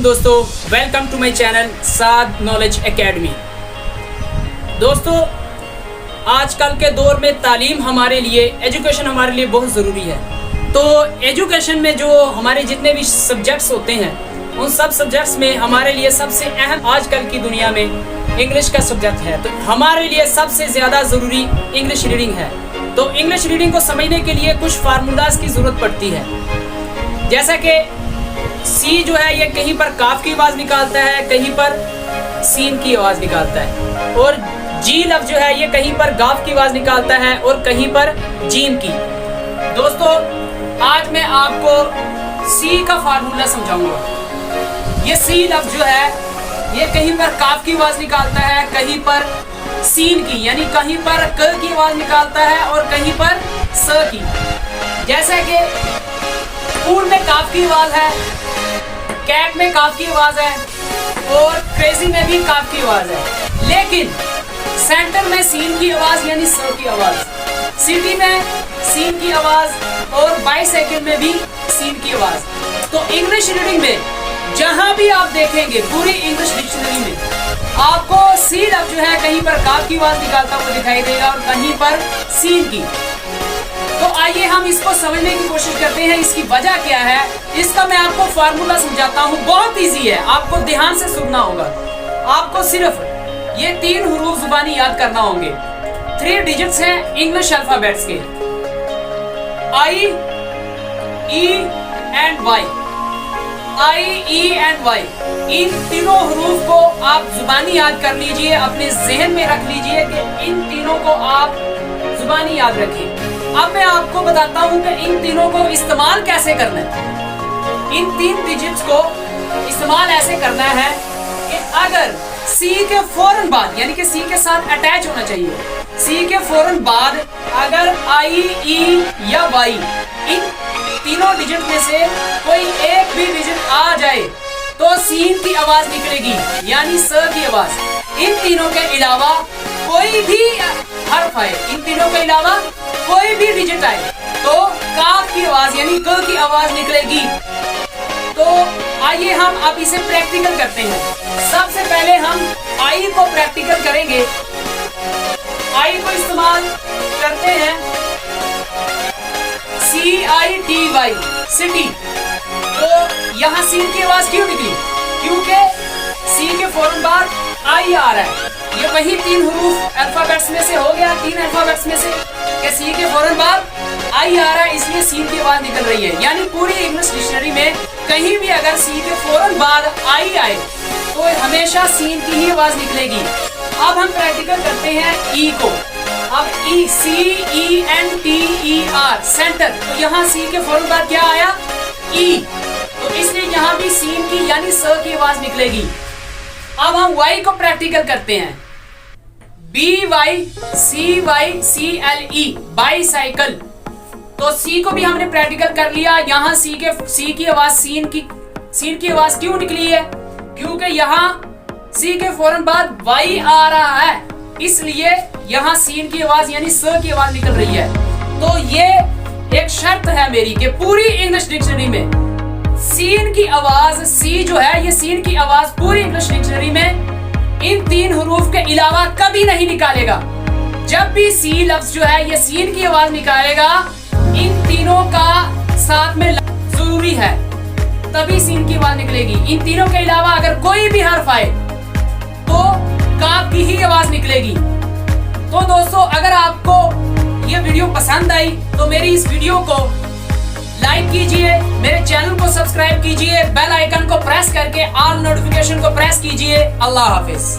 वालेकुम दोस्तों, welcome to my channel Saad Knowledge Academy. दोस्तों, आजकल के दौर में तालीम हमारे लिए, एजुकेशन हमारे लिए बहुत ज़रूरी है। तो एजुकेशन में जो हमारे जितने भी सब्जेक्ट्स होते हैं, उन सब सब्जेक्ट्स में हमारे लिए सबसे अहम आजकल की दुनिया में इंग्लिश का सब्जेक्ट है। तो हमारे लिए सबसे ज़्यादा ज़रूरी इंग्लिश रीडिंग है। तो इंग्लिश रीडिंग को समझने के लिए कुछ फार्मूलाज की ज़रूरत पड़ती है। जैसा कि सी जो है ये कहीं पर काफ की आवाज़ निकालता है, कहीं पर सीन की आवाज़ निकालता है, और जी लफ्ज़ जो है ये कहीं पर गाफ की आवाज़ निकालता है और कहीं पर जीम की। दोस्तों, आज मैं आपको सी का फार्मूला समझाऊंगा। ये सी लफ्ज़ जो है ये कहीं पर काफ की आवाज़ निकालता है, कहीं पर सीन की यानी कहीं पर क की आवाज़ निकालता है और कहीं पर स की। जैसा कि फूल में काफ की आवाज़ है, कैट में काफ की आवाज़ है और क्रेजी में भी काफ की आवाज़ है, लेकिन सेंटर में सीन की आवाज़ यानी स की आवाज़, सिटी में सीन की आवाज़ और बाइसाइकिल में भी सीन की आवाज़। तो इंग्लिश रीडिंग में जहां भी आप देखेंगे, पूरी इंग्लिश डिक्शनरी में आपको सी लफ्ज़ जो है कहीं पर काफ की आवाज़ निकालता हुआ दिखाई देगा और कहीं पर सीन की। तो आइए हम इसको समझने की कोशिश करते हैं, इसकी वजह क्या है। इसका मैं आपको फार्मूला समझाता हूँ, बहुत इजी है, आपको ध्यान से सुनना होगा। आपको सिर्फ ये 3 हुरूफ जुबानी याद करना होंगे। 3 डिजिट्स हैं इंग्लिश अल्फाबेट्स के, I, E and Y. I, E and Y, इन तीनों हुरूफ को आप जुबानी याद कर लीजिए, अपने जहन में रख लीजिए कि इन तीनों को आप जुबानी याद रखें। अब मैं आपको बताता हूं कि इन तीनों को इस्तेमाल कैसे करना है। इन 3 डिजिट्स को इस्तेमाल ऐसे करना है कि अगर सी के फौरन बाद यानी कि सी के साथ अटैच होना चाहिए, सी के फौरन बाद अगर आई, ई या वाई, इन तीनों डिजिट में से कोई एक भी डिजिट आ जाए तो सीन की आवाज निकलेगी यानी स की आवाज। इन तीनों के अलावा कोई भी हर्फ आए, इन तीनों के अलावा कोई भी डिजिट आए तो काफ की आवाज यानी क की आवाज निकलेगी। तो आइए हम अब इसे प्रैक्टिकल करते हैं। सबसे पहले हम आई को प्रैक्टिकल करेंगे। आई को इस्तेमाल करते हैं CITY, सिटी। तो यहाँ सीन की आवाज क्यों निकली? क्योंकि सी के फौरन बाद आई आ रहा है। ये वही 3 हुरूफ अल्फाबेट्स में से हो गया, 3 अल्फाबेट्स में से कि सी के फौरन बाद आई आ रहा है, इसलिए सीन की आवाज निकल रही है। यानी पूरी इंग्लिश डिक्शनरी में कहीं भी अगर सी के फौरन बाद आई आए तो हमेशा सीन की ही आवाज निकलेगी। अब हम प्रैक्टिकल करते हैं ई को। अब ई, CENTER, सेंटर। तो यहाँ सी के फौरन बाद क्या आया? ई। तो इसलिए यहाँ भी सीन की यानी स की आवाज निकलेगी। अब हम वाई को प्रैक्टिकल करते हैं। BYCYCLE, bicycle. तो सी को भी हमने प्रैक्टिकल कर लिया। यहाँ सी की आवाज सीन की आवाज क्यों निकली है? क्योंकि यहाँ सी के फौरन बाद वाई आ रहा है, इसलिए यहाँ सीन की आवाज यानी स की आवाज निकल रही है। तो ये एक शर्त है मेरी कि पूरी इंग्लिश डिक्शनरी में सीन की आवाज, सी जो है ये सीन की आवाज पूरी इंग्लिश डिक्शनरी में इन 3 हुरूफ के अलावा कभी नहीं निकालेगा। जब भी सी लफ्ज जो है ये सीन की आवाज निकालेगा, इन तीनों का साथ में जरूरी है, तभी सीन की आवाज निकलेगी। इन तीनों के अलावा अगर कोई भी हर्फ आए तो काफ की ही आवाज निकलेगी। तो दोस्तों, अगर आपको ये वीडियो पसंद आई तो मेरी इस वीडियो को लाइक कीजिए, मेरे चैनल को सब्सक्राइब कीजिए, बेल आइकन को प्रेस करके ऑल नोटिफिकेशन को प्रेस कीजिए। अल्लाह हाफिज।